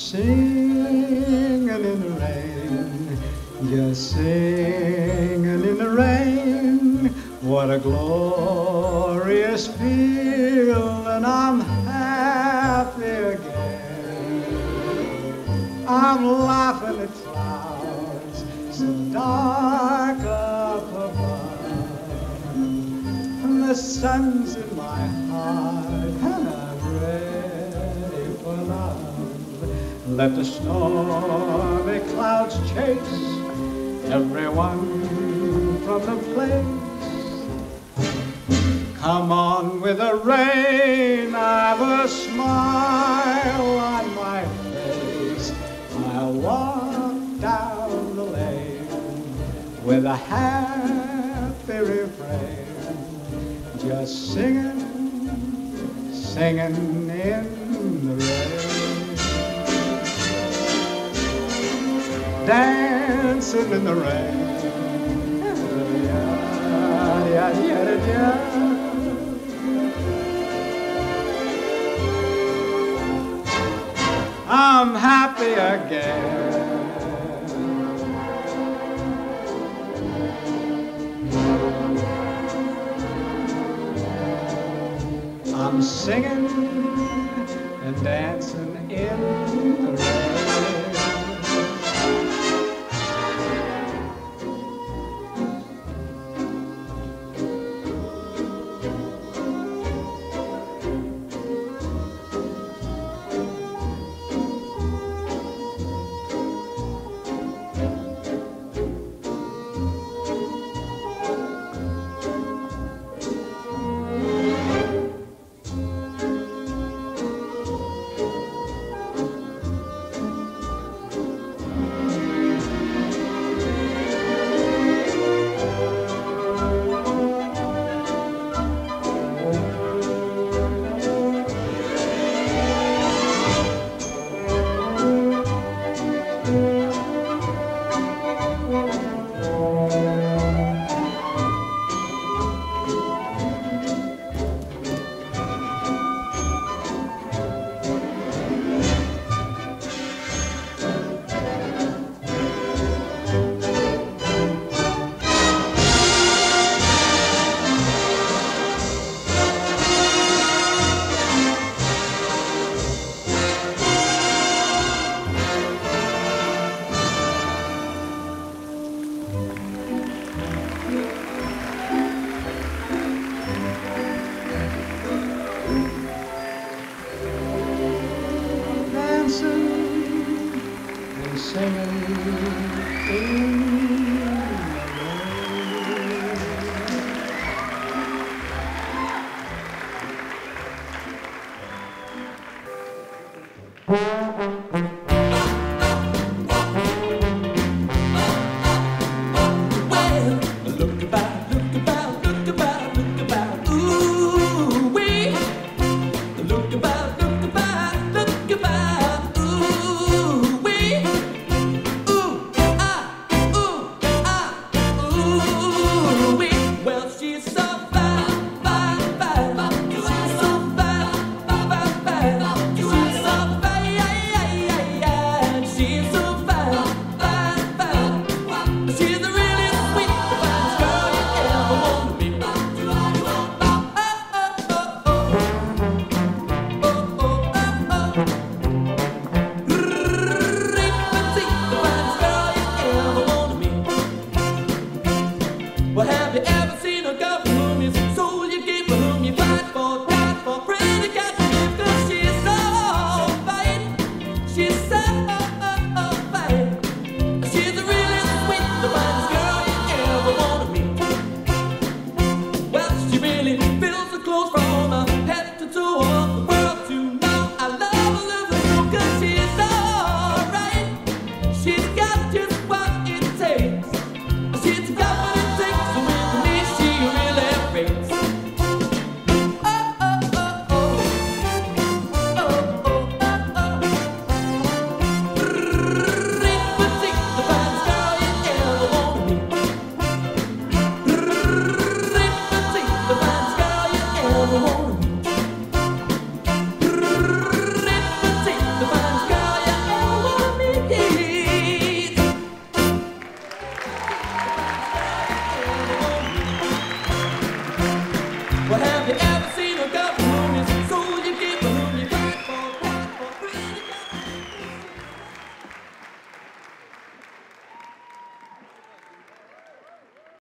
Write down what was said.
singing in the rain, just singing in the rain. What a glorious feeling, I'm happy again. I'm laughing at clouds so dark up above, and the sun's in my heart, and I'm ready for love. Let the stormy clouds chase everyone from the place. Come on with the rain, I've a smile on my face. I'll walk down the lane with a happy refrain, just singing, singing in the rain. Dancing in the rain. I'm happy again. I'm singing and dancing in the rain. Singing in